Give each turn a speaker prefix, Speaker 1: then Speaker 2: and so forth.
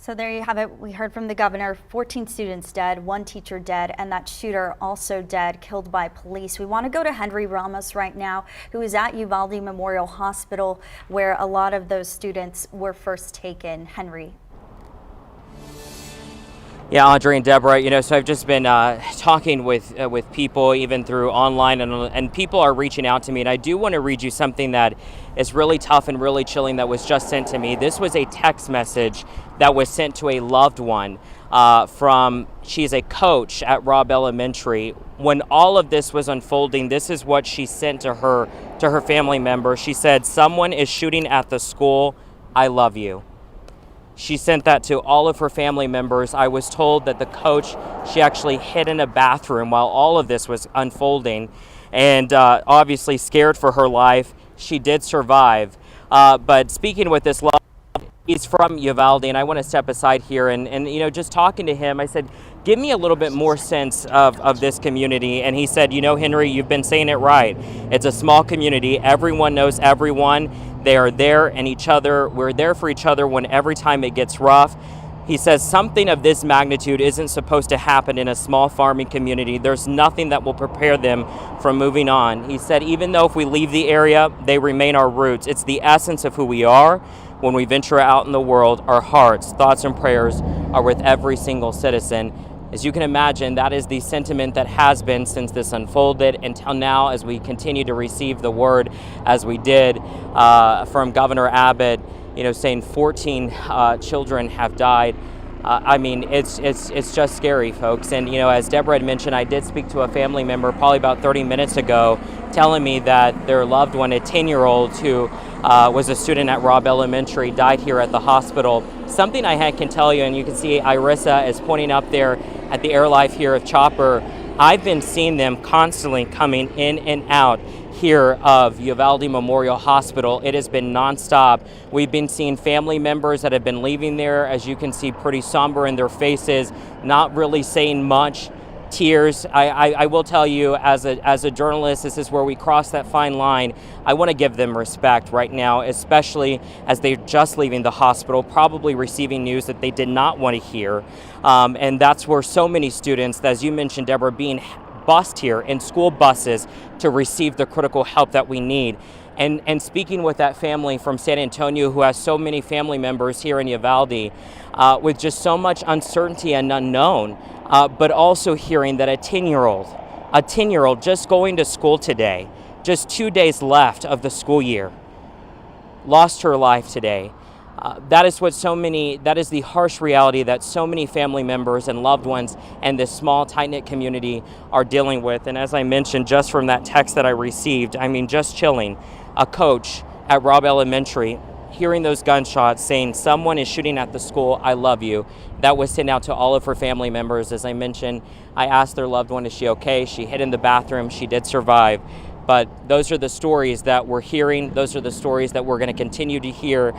Speaker 1: So there you have it. We heard from the governor, 14 students dead, 1 teacher dead, and that shooter also dead, killed by police. We want to go to Henry Ramos right now, who is at Uvalde Memorial Hospital, where a lot of those students were first taken. Henry.
Speaker 2: Yeah, Audrey and Deborah, so I've just been talking with people, even through online, and people are reaching out to me. And I do want to read you something that is really tough and really chilling that was just sent to me. This was a text message that was sent to a loved one she's a coach at Robb Elementary. When all of this was unfolding, this is what she sent to her family member. She said, "Someone is shooting at the school. I love you." She sent that to all of her family members. I was told that the coach, she actually hid in a bathroom while all of this was unfolding, and obviously scared for her life. She did survive. But speaking with this love, he's from Uvalde, and I want to step aside here and just talking to him, I said, give me a little bit more sense of this community. And he said, Henry, you've been saying it right. It's a small community. Everyone knows everyone. They are there and each other. We're there for each other every time it gets rough. He says something of this magnitude isn't supposed to happen in a small farming community. There's nothing that will prepare them from moving on. He said, even though if we leave the area, they remain our roots. It's the essence of who we are. When we venture out in the world, our hearts, thoughts, and prayers are with every single citizen. As you can imagine, that is the sentiment that has been since this unfolded until now, as we continue to receive the word as we did from Governor Abbott, saying 14 children have died. It's just scary, folks. And as Deborah had mentioned, I did speak to a family member probably about 30 minutes ago, telling me that their loved one, a 10-year-old who was a student at Robb Elementary, died here at the hospital. Something I can tell you, and you can see Irissa is pointing up there at the Air Life here of Chopper. I've been seeing them constantly coming in and out here of Uvalde Memorial Hospital. It has been nonstop. We've been seeing family members that have been leaving there, as you can see, pretty somber in their faces, not really saying much. Tears. I will tell you, as a journalist, this is where we cross that fine line. I want to give them respect right now, especially as they're just leaving the hospital, probably receiving news that they did not want to hear. And that's where so many students, as you mentioned, Deborah, being bused here in school buses to receive the critical help that we need. And speaking with that family from San Antonio who has so many family members here in Uvalde, with just so much uncertainty and unknown, but also hearing that a 10-year-old just going to school today, just 2 days left of the school year, lost her life today. That is the harsh reality that so many family members and loved ones and this small, tight-knit community are dealing with. And as I mentioned, just from that text that I received, just chilling. A coach at Robb Elementary, hearing those gunshots, saying, someone is shooting at the school, I love you. That was sent out to all of her family members. As I mentioned, I asked their loved one, is she okay? She hid in the bathroom. She did survive. But those are the stories that we're hearing. Those are the stories that we're going to continue to hear.